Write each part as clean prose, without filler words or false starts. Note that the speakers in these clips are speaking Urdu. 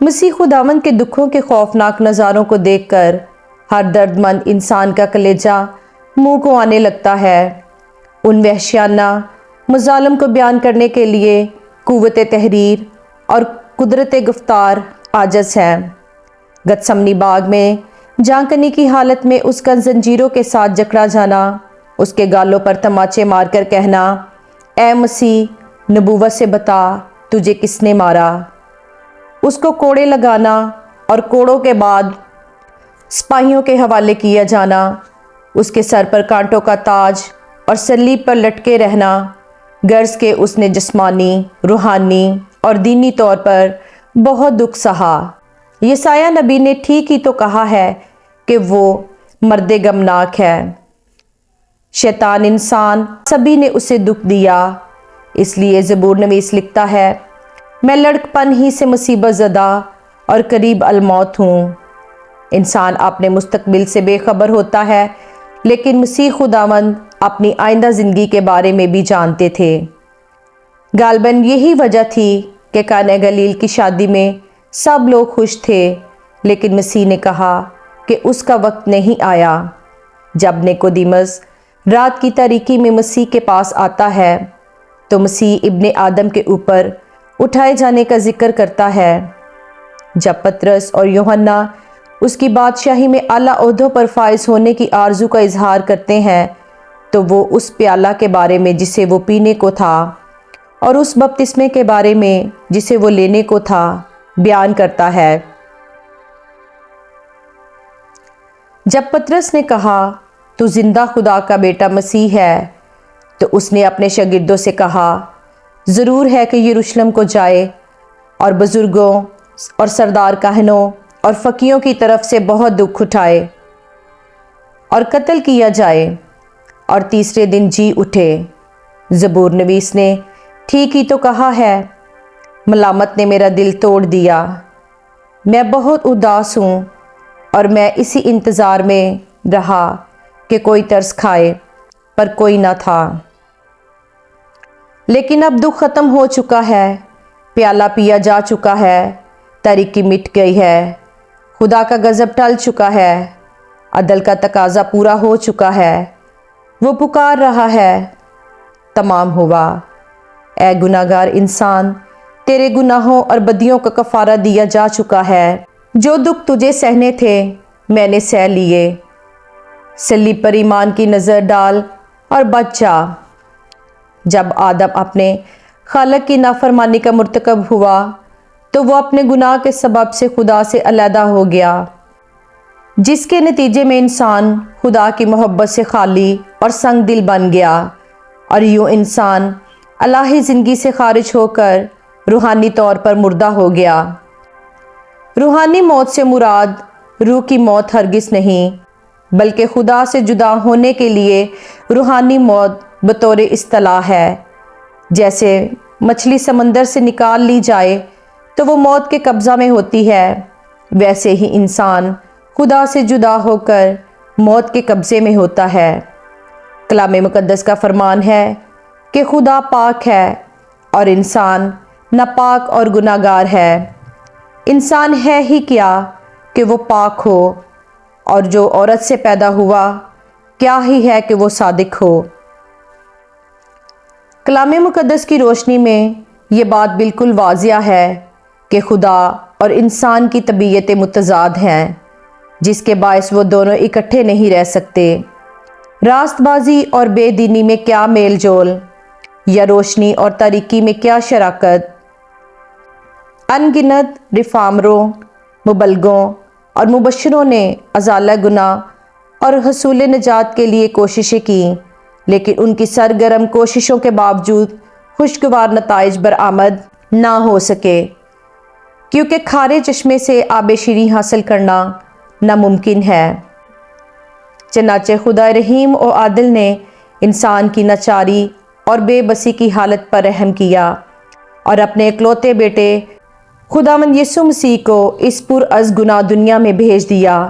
مسیح خداوند کے دکھوں کے خوفناک نظاروں کو دیکھ کر ہر درد مند انسان کا کلیجہ منہ کو آنے لگتا ہے۔ ان وحشیانہ مظالم کو بیان کرنے کے لیے قوت تحریر اور قدرت گفتار عاجز ہے۔ گتسمنی باغ میں جانکنی کی حالت میں اس کا زنجیروں کے ساتھ جکڑا جانا، اس کے گالوں پر تماچے مار کر کہنا، اے مسیح نبوت سے بتا تجھے کس نے مارا؟ اس کو کوڑے لگانا اور کوڑوں کے بعد سپاہیوں کے حوالے کیا جانا، اس کے سر پر کانٹوں کا تاج اور صلیب پر لٹکے رہنا، غرض کہ اس نے جسمانی، روحانی اور دینی طور پر بہت دکھ سہا۔ یسایہ نبی نے ٹھیک ہی تو کہا ہے کہ وہ مرد غمناک ہے۔ شیطان انسان سبھی نے اسے دکھ دیا، اس لیے زبور نویس لکھتا ہے، میں لڑکپن ہی سے مصیبت زدہ اور قریب الموت ہوں۔ انسان اپنے مستقبل سے بے خبر ہوتا ہے، لیکن مسیح خداوند اپنی آئندہ زندگی کے بارے میں بھی جانتے تھے۔ غالباً یہی وجہ تھی کہ قانا گلیل کی شادی میں سب لوگ خوش تھے، لیکن مسیح نے کہا کہ اس کا وقت نہیں آیا۔ جب نیکودیمس رات کی تاریکی میں مسیح کے پاس آتا ہے تو مسیح ابن آدم کے اوپر اٹھائے جانے کا ذکر کرتا ہے۔ جب پطرس اور یوحنا اس کی بادشاہی میں اعلیٰ عہدوں پر فائز ہونے کی آرزو کا اظہار کرتے ہیں تو وہ اس پیالہ کے بارے میں جسے وہ پینے کو تھا اور اس بپتسمے کے بارے میں جسے وہ لینے کو تھا بیان کرتا ہے۔ جب پطرس نے کہا تو زندہ خدا کا بیٹا مسیح ہے، تو اس نے اپنے شاگردوں سے کہا، ضرور ہے کہ یروشلم کو جائے اور بزرگوں اور سردار کاہنوں اور فقیوں کی طرف سے بہت دکھ اٹھائے اور قتل کیا جائے اور تیسرے دن جی اٹھے۔ زبور نویس نے ٹھیک ہی تو کہا ہے، ملامت نے میرا دل توڑ دیا، میں بہت اداس ہوں اور میں اسی انتظار میں رہا کہ کوئی ترس کھائے، پر کوئی نہ تھا۔ لیکن اب دکھ ختم ہو چکا ہے، پیالہ پیا جا چکا ہے، تاریکی مٹ گئی ہے، خدا کا غضب ٹل چکا ہے، عدل کا تقاضا پورا ہو چکا ہے۔ وہ پکار رہا ہے، تمام ہوا۔ اے گناہگار انسان، تیرے گناہوں اور بدیوں کا کفارہ دیا جا چکا ہے۔ جو دکھ تجھے سہنے تھے میں نے سہ لیے۔ صلیب پر ایمان کی نظر ڈال اور بچ جا۔ جب آدم اپنے خالق کی نافرمانی کا مرتکب ہوا تو وہ اپنے گناہ کے سبب سے خدا سے علیحدہ ہو گیا، جس کے نتیجے میں انسان خدا کی محبت سے خالی اور سنگ دل بن گیا، اور یوں انسان الہی زندگی سے خارج ہو کر روحانی طور پر مردہ ہو گیا۔ روحانی موت سے مراد روح کی موت ہرگز نہیں، بلکہ خدا سے جدا ہونے کے لیے روحانی موت بطور اصطلاح ہے۔ جیسے مچھلی سمندر سے نکال لی جائے تو وہ موت کے قبضہ میں ہوتی ہے، ویسے ہی انسان خدا سے جدا ہو کر موت کے قبضے میں ہوتا ہے۔ کلام مقدس کا فرمان ہے کہ خدا پاک ہے اور انسان ناپاک اور گناہگار ہے۔ انسان ہے ہی کیا کہ وہ پاک ہو، اور جو عورت سے پیدا ہوا کیا ہی ہے کہ وہ صادق ہو۔ کلام مقدس کی روشنی میں یہ بات بالکل واضح ہے کہ خدا اور انسان کی طبیعتیں متضاد ہیں، جس کے باعث وہ دونوں اکٹھے نہیں رہ سکتے۔ راست بازی اور بے دینی میں کیا میل جول، یا روشنی اور تاریکی میں کیا شراکت۔ ان گنت ریفارمروں، مبلغوں اور مبشروں نے ازالہ گناہ اور حصول نجات کے لیے کوششیں کیں، لیکن ان کی سرگرم کوششوں کے باوجود خوشگوار نتائج برآمد نہ ہو سکے، کیونکہ کھارے چشمے سے آب شیریں حاصل کرنا ناممکن ہے۔ چنانچہ خدا رحیم و عادل نے انسان کی لاچاری اور بے بسی کی حالت پر رحم کیا اور اپنے اکلوتے بیٹے خداوند یسوع مسیح کو اس پرعز گناہ دنیا میں بھیج دیا،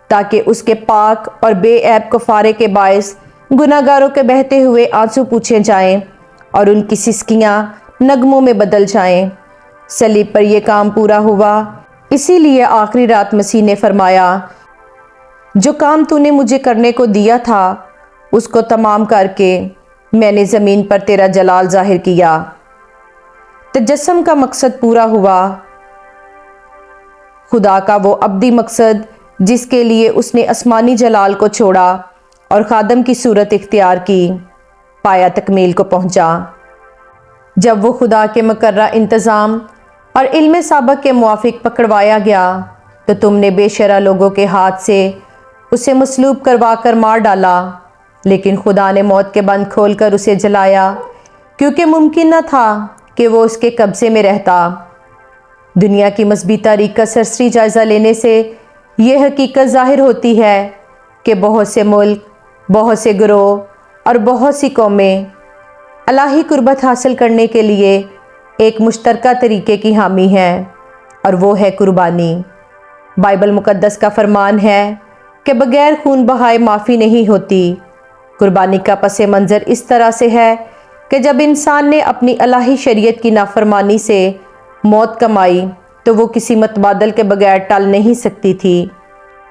تاکہ اس کے پاک اور بے عیب کفارے کے باعث گناہگاروں کے بہتے ہوئے آنسو پوچھے جائیں اور ان کی سسکیاں نغموں میں بدل جائیں۔ صلیب پر یہ کام پورا ہوا اسی لیے آخری رات مسیح نے فرمایا، جو کام تو نے مجھے کرنے کو دیا تھا اس کو تمام کر کے میں نے زمین پر تیرا جلال ظاہر کیا۔ تجسم کا مقصد پورا ہوا، خدا کا وہ ابدی مقصد جس کے لیے اس نے آسمانی جلال کو چھوڑا اور خادم کی صورت اختیار کی، پایا تکمیل کو پہنچا۔ جب وہ خدا کے مقررہ انتظام اور علم سابق کے موافق پکڑوایا گیا تو تم نے بے شرع لوگوں کے ہاتھ سے اسے مصلوب کروا کر مار ڈالا، لیکن خدا نے موت کے بند کھول کر اسے جلایا، کیونکہ ممکن نہ تھا کہ وہ اس کے قبضے میں رہتا۔ دنیا کی مذہبی تاریخ کا سرسری جائزہ لینے سے یہ حقیقت ظاہر ہوتی ہے کہ بہت سے ملک، بہت سے گروہ اور بہت سی قومیں الہی قربت حاصل کرنے کے لیے ایک مشترکہ طریقے کی حامی ہیں، اور وہ ہے قربانی۔ بائبل مقدس کا فرمان ہے کہ بغیر خون بہائے معافی نہیں ہوتی۔ قربانی کا پس منظر اس طرح سے ہے کہ جب انسان نے اپنی الہی شریعت کی نافرمانی سے موت کمائی تو وہ کسی متبادل کے بغیر ٹل نہیں سکتی تھی،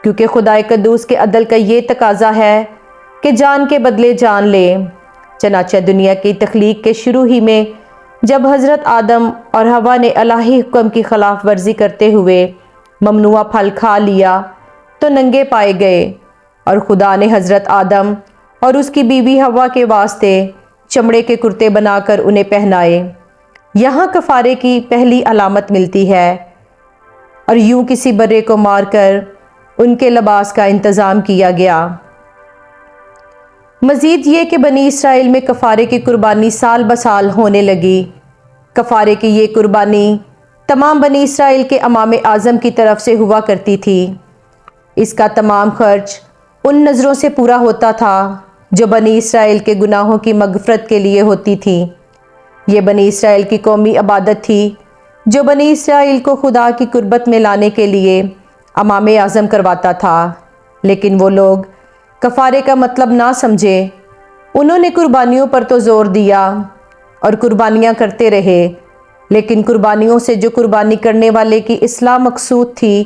کیونکہ خدائے قدوس کے عدل کا یہ تقاضا ہے کہ جان کے بدلے جان لے۔ چنانچہ دنیا کی تخلیق کے شروع ہی میں جب حضرت آدم اور حوا نے الہی حکم کی خلاف ورزی کرتے ہوئے ممنوعہ پھل کھا لیا تو ننگے پائے گئے، اور خدا نے حضرت آدم اور اس کی بیوی حوا کے واسطے چمڑے کے کرتے بنا کر انہیں پہنائے۔ یہاں کفارے کی پہلی علامت ملتی ہے، اور یوں کسی برے کو مار کر ان کے لباس کا انتظام کیا گیا۔ مزید یہ کہ بنی اسرائیل میں کفارے کی قربانی سال بسال ہونے لگی۔ کفارے کی یہ قربانی تمام بنی اسرائیل کے امام اعظم کی طرف سے ہوا کرتی تھی۔ اس کا تمام خرچ ان نذروں سے پورا ہوتا تھا جو بنی اسرائیل کے گناہوں کی مغفرت کے لیے ہوتی تھی۔ یہ بنی اسرائیل کی قومی عبادت تھی جو بنی اسرائیل کو خدا کی قربت میں لانے کے لیے امام اعظم کرواتا تھا، لیکن وہ لوگ کفارے کا مطلب نہ سمجھے۔ انہوں نے قربانیوں پر تو زور دیا اور قربانیاں کرتے رہے، لیکن قربانیوں سے جو قربانی کرنے والے کی اصلاح مقصود تھی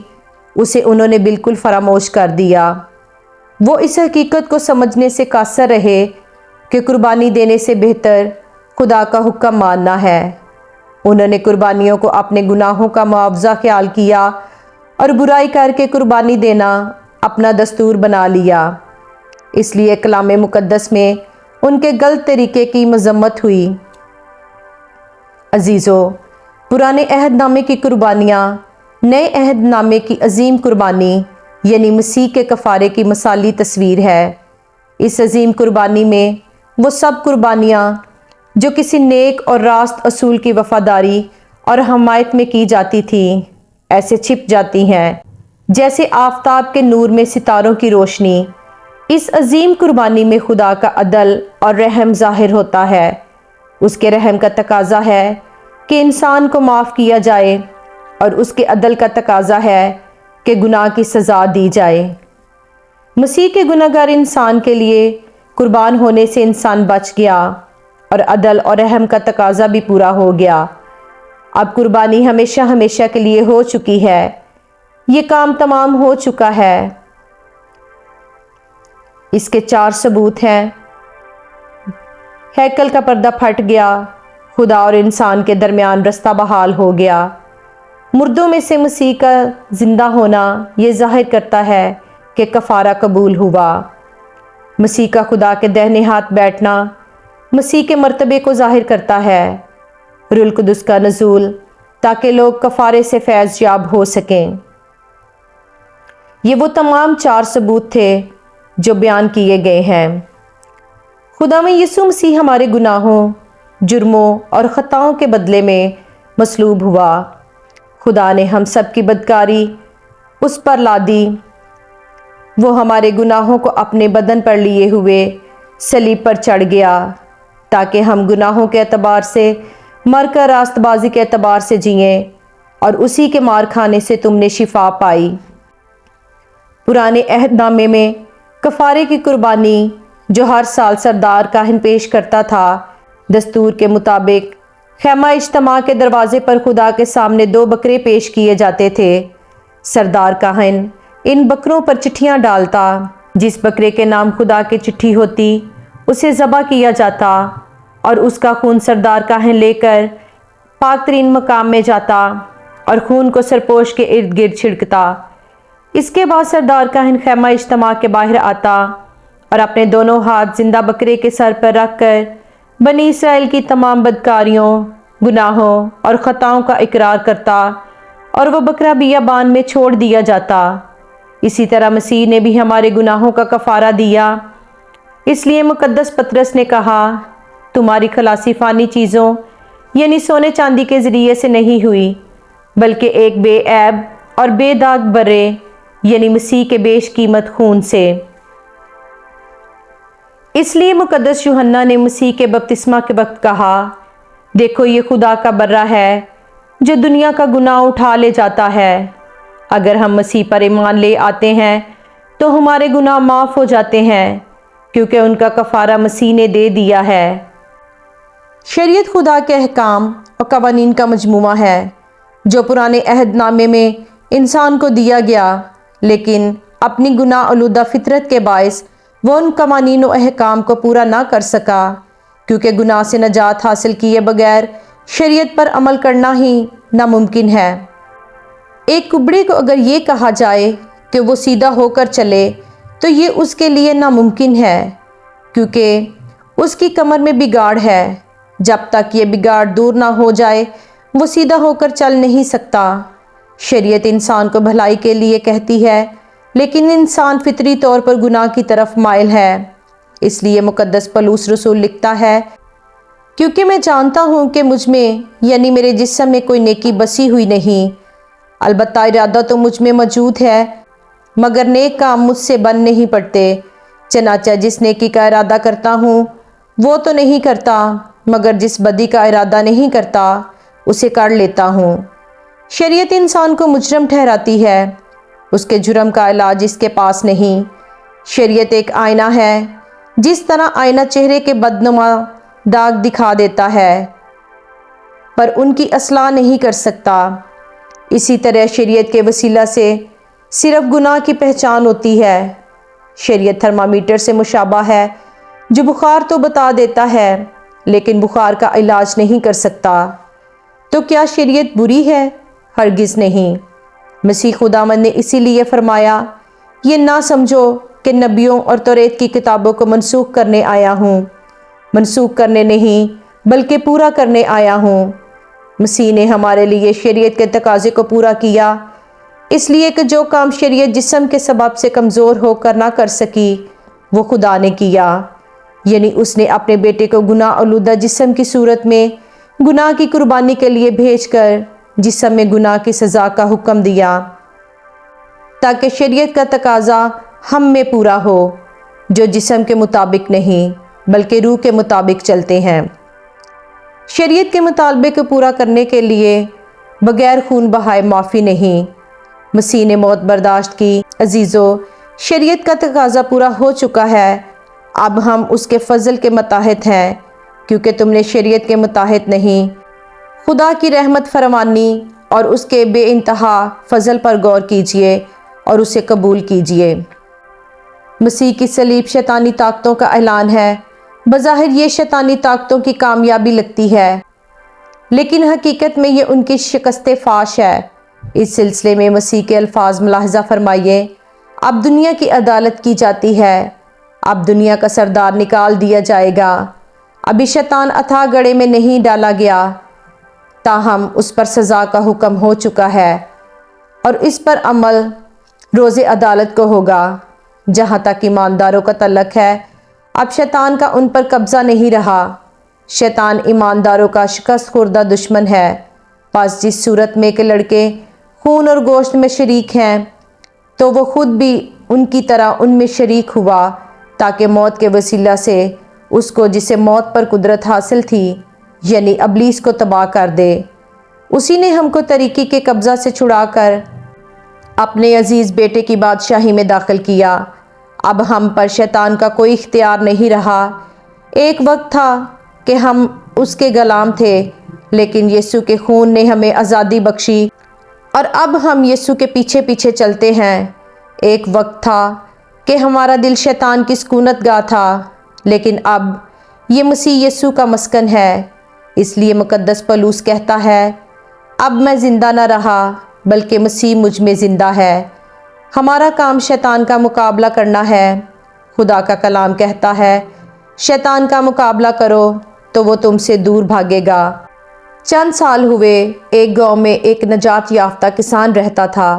اسے انہوں نے بالکل فراموش کر دیا۔ وہ اس حقیقت کو سمجھنے سے قاصر رہے کہ قربانی دینے سے بہتر خدا کا حکم ماننا ہے۔ انہوں نے قربانیوں کو اپنے گناہوں کا معاوضہ خیال کیا اور برائی کر کے قربانی دینا اپنا دستور بنا لیا۔ اس لیے کلام مقدس میں ان کے غلط طریقے کی مذمت ہوئی۔ عزیزو، پرانے عہد نامے کی قربانیاں نئے عہد نامے کی عظیم قربانی یعنی مسیح کے کفارے کی مثالی تصویر ہے۔ اس عظیم قربانی میں وہ سب قربانیاں جو کسی نیک اور راست اصول کی وفاداری اور حمایت میں کی جاتی تھیں ایسے چھپ جاتی ہیں جیسے آفتاب کے نور میں ستاروں کی روشنی۔ اس عظیم قربانی میں خدا کا عدل اور رحم ظاہر ہوتا ہے۔ اس کے رحم کا تقاضا ہے کہ انسان کو معاف کیا جائے، اور اس کے عدل کا تقاضا ہے کہ گناہ کی سزا دی جائے۔ مسیح کے گناہگار انسان کے لیے قربان ہونے سے انسان بچ گیا، اور عدل اور رحم کا تقاضا بھی پورا ہو گیا۔ اب قربانی ہمیشہ ہمیشہ کے لیے ہو چکی ہے۔ یہ کام تمام ہو چکا ہے۔ اس کے 4 ثبوت ہیں۔ ہیکل کا پردہ پھٹ گیا، خدا اور انسان کے درمیان رستہ بحال ہو گیا۔ مردوں میں سے مسیح کا زندہ ہونا یہ ظاہر کرتا ہے کہ کفارہ قبول ہوا۔ مسیح کا خدا کے دہنے ہاتھ بیٹھنا مسیح کے مرتبے کو ظاہر کرتا ہے۔ روح القدس کا نزول تاکہ لوگ کفارے سے فیض یاب ہو سکیں۔ یہ وہ تمام 4 ثبوت تھے جو بیان کیے گئے ہیں۔ خداوند یسوع مسیح ہمارے گناہوں، جرموں اور خطاؤں کے بدلے میں مصلوب ہوا۔ خدا نے ہم سب کی بدکاری اس پر لادی۔ وہ ہمارے گناہوں کو اپنے بدن پر لیے ہوئے صلیب پر چڑھ گیا تاکہ ہم گناہوں کے اعتبار سے مر کر راست بازی کے اعتبار سے جئیں، اور اسی کے مار کھانے سے تم نے شفا پائی۔ پرانے عہد نامے میں کفارے کی قربانی جو ہر سال سردار کاہن پیش کرتا تھا، دستور کے مطابق خیمہ اجتماع کے دروازے پر خدا کے سامنے 2 بکرے پیش کیے جاتے تھے سردار کاہن ان بکروں پر چٹھیاں ڈالتا، جس بکرے کے نام خدا کی چٹھی ہوتی اسے ذبح کیا جاتا اور اس کا خون سردار کاہن لے کر پاک ترین مقام میں جاتا اور خون کو سرپوش کے ارد گرد چھڑکتا۔ اس کے بعد سردار کاہن خیمہ اجتماع کے باہر آتا اور اپنے دونوں ہاتھ زندہ بکرے کے سر پر رکھ کر بنی اسرائیل کی تمام بدکاریوں، گناہوں اور خطاؤں کا اقرار کرتا اور وہ بکرا بیابان میں چھوڑ دیا جاتا۔ اسی طرح مسیح نے بھی ہمارے گناہوں کا کفارہ دیا۔ اس لیے مقدس پطرس نے کہا، تمہاری خلاصی فانی چیزوں یعنی سونے چاندی کے ذریعے سے نہیں ہوئی، بلکہ ایک بے عیب اور بے داغ برے یعنی مسیح کے بیش قیمت خون سے۔ اس لیے مقدس یوحنا نے مسیح کے بپتسمہ کے وقت کہا، دیکھو یہ خدا کا برہ ہے جو دنیا کا گناہ اٹھا لے جاتا ہے۔ اگر ہم مسیح پر ایمان لے آتے ہیں تو ہمارے گناہ معاف ہو جاتے ہیں، کیونکہ ان کا کفارہ مسیح نے دے دیا ہے۔ شریعت خدا کے احکام اور قوانین کا مجموعہ ہے جو پرانے عہد نامے میں انسان کو دیا گیا، لیکن اپنی گناہ آلودہ فطرت کے باعث وہ ان قوانین و احکام کو پورا نہ کر سکا، کیونکہ گناہ سے نجات حاصل کیے بغیر شریعت پر عمل کرنا ہی ناممکن ہے۔ ایک کبڑے کو اگر یہ کہا جائے کہ وہ سیدھا ہو کر چلے تو یہ اس کے لیے ناممکن ہے، کیونکہ اس کی کمر میں بگاڑ ہے۔ جب تک یہ بگاڑ دور نہ ہو جائے وہ سیدھا ہو کر چل نہیں سکتا۔ شریعت انسان کو بھلائی کے لیے کہتی ہے، لیکن انسان فطری طور پر گناہ کی طرف مائل ہے۔ اس لیے مقدس پولس رسول لکھتا ہے، کیونکہ میں جانتا ہوں کہ مجھ میں یعنی میرے جسم میں کوئی نیکی بسی ہوئی نہیں، البتہ ارادہ تو مجھ میں موجود ہے، مگر نیک کام مجھ سے بن نہیں پڑتے۔ چنانچہ جس نیکی کا ارادہ کرتا ہوں وہ تو نہیں کرتا، مگر جس بدی کا ارادہ نہیں کرتا اسے کر لیتا ہوں۔ شریعت انسان کو مجرم ٹھہراتی ہے، اس کے جرم کا علاج اس کے پاس نہیں۔ شریعت ایک آئینہ ہے، جس طرح آئینہ چہرے کے بدنما داغ دکھا دیتا ہے پر ان کی اصلاح نہیں کر سکتا۔ اسی طرح شریعت کے وسیلہ سے صرف گناہ کی پہچان ہوتی ہے۔ شریعت تھرمامیٹر سے مشابہ ہے جو بخار تو بتا دیتا ہے لیکن بخار کا علاج نہیں کر سکتا۔ تو کیا شریعت بری ہے؟ ہرگز نہیں۔ مسیح خداوند نے اسی لیے فرمایا، یہ نہ سمجھو کہ نبیوں اور توریت کی کتابوں کو منسوخ کرنے آیا ہوں، منسوخ کرنے نہیں بلکہ پورا کرنے آیا ہوں۔ مسیح نے ہمارے لیے شریعت کے تقاضے کو پورا کیا، اس لیے کہ جو کام شریعت جسم کے سبب سے کمزور ہو کر نہ کر سکی وہ خدا نے کیا، یعنی اس نے اپنے بیٹے کو گناہ آلودہ جسم کی صورت میں گناہ کی قربانی کے لیے بھیج کر جسم میں گناہ کی سزا کا حکم دیا، تاکہ شریعت کا تقاضا ہم میں پورا ہو جو جسم کے مطابق نہیں بلکہ روح کے مطابق چلتے ہیں۔ شریعت کے مطالبے کو پورا کرنے کے لیے بغیر خون بہائے معافی نہیں۔ مسیح نے موت برداشت کی۔ عزیزو، شریعت کا تقاضا پورا ہو چکا ہے، اب ہم اس کے فضل کے متحد ہیں، کیونکہ تم نے شریعت کے متحد نہیں۔ خدا کی رحمت فراوانی اور اس کے بے انتہا فضل پر غور کیجئے اور اسے قبول کیجئے۔ مسیح کی صلیب شیطانی طاقتوں کا اعلان ہے۔ بظاہر یہ شیطانی طاقتوں کی کامیابی لگتی ہے، لیکن حقیقت میں یہ ان کی شکست فاش ہے۔ اس سلسلے میں مسیح کے الفاظ ملاحظہ فرمائیے، اب دنیا کی عدالت کی جاتی ہے، اب دنیا کا سردار نکال دیا جائے گا۔ ابھی شیطان اتھاہ گڑھے میں نہیں ڈالا گیا، تاہم اس پر سزا کا حکم ہو چکا ہے اور اس پر عمل روز عدالت کو ہوگا۔ جہاں تک ایمانداروں کا تعلق ہے، اب شیطان کا ان پر قبضہ نہیں رہا۔ شیطان ایمانداروں کا شکست خوردہ دشمن ہے، پس جس صورت میں کہ لڑکے خون اور گوشت میں شریک ہیں تو وہ خود بھی ان کی طرح ان میں شریک ہوا، تاکہ موت کے وسیلہ سے اس کو جسے موت پر قدرت حاصل تھی یعنی ابلیس کو تباہ کر دے۔ اسی نے ہم کو طریقی کے قبضہ سے چھڑا کر اپنے عزیز بیٹے کی بادشاہی میں داخل کیا۔ اب ہم پر شیطان کا کوئی اختیار نہیں رہا۔ ایک وقت تھا کہ ہم اس کے غلام تھے، لیکن یسوع کے خون نے ہمیں آزادی بخشی اور اب ہم یسوع کے پیچھے پیچھے چلتے ہیں۔ ایک وقت تھا کہ ہمارا دل شیطان کی سکونت گاہ تھا، لیکن اب یہ مسیح یسوع کا مسکن ہے۔ اس لیے مقدس پولس کہتا ہے، اب میں زندہ نہ رہا بلکہ مسیح مجھ میں زندہ ہے۔ ہمارا کام شیطان کا مقابلہ کرنا ہے۔ خدا کا کلام کہتا ہے، شیطان کا مقابلہ کرو تو وہ تم سے دور بھاگے گا۔ چند سال ہوئے، ایک گاؤں میں ایک نجات یافتہ کسان رہتا تھا۔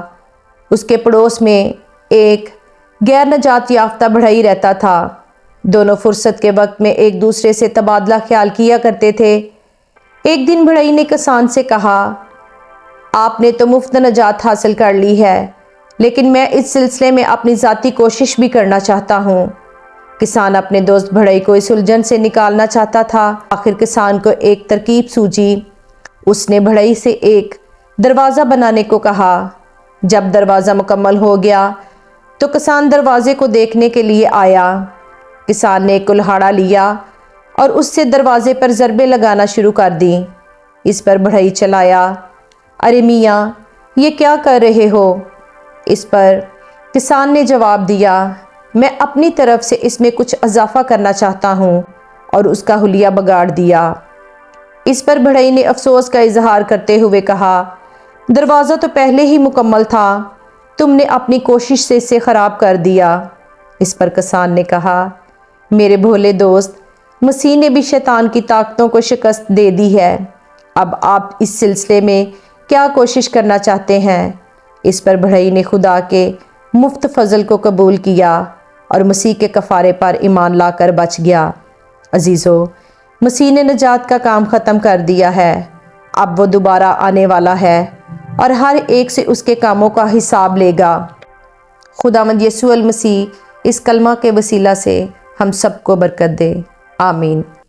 اس کے پڑوس میں ایک غیر نجات یافتہ بڑھئی رہتا تھا۔ دونوں فرصت کے وقت میں ایک دوسرے سے تبادلہ خیال کیا کرتے تھے۔ ایک دن بڑھئی نے کسان سے کہا، آپ نے تو مفت نجات حاصل کر لی ہے، لیکن میں اس سلسلے میں اپنی ذاتی کوشش بھی کرنا چاہتا ہوں۔ کسان اپنے دوست بڑھئی کو اس الجھن سے نکالنا چاہتا تھا۔ آخر کسان کو ایک ترکیب سوجھی۔ اس نے بڑھئی سے ایک دروازہ بنانے کو کہا۔ جب دروازہ مکمل ہو گیا تو کسان دروازے کو دیکھنے کے لیے آیا۔ کسان نے ایک کلہاڑا لیا اور اس سے دروازے پر ضربیں لگانا شروع کر دیں۔ اس پر بڑھئی چلایا، ارے میاں یہ کیا کر رہے ہو؟ اس پر کسان نے جواب دیا، میں اپنی طرف سے اس میں کچھ اضافہ کرنا چاہتا ہوں، اور اس کا حلیہ بگاڑ دیا۔ اس پر بڑھئی نے افسوس کا اظہار کرتے ہوئے کہا، دروازہ تو پہلے ہی مکمل تھا، تم نے اپنی کوشش سے اسے خراب کر دیا۔ اس پر کسان نے کہا، میرے بھولے دوست، مسیح نے بھی شیطان کی طاقتوں کو شکست دے دی ہے۔ اب آپ اس سلسلے میں کیا کوشش کرنا چاہتے ہیں؟ اس پر بڑھئی نے خدا کے مفت فضل کو قبول کیا اور مسیح کے کفارے پر ایمان لا کر بچ گیا۔ عزیزو، مسیح نے نجات کا کام ختم کر دیا ہے۔ اب وہ دوبارہ آنے والا ہے اور ہر ایک سے اس کے کاموں کا حساب لے گا۔ خداوند یسوع المسیح اس کلمہ کے وسیلہ سے ہم سب کو برکت دے۔ آمین۔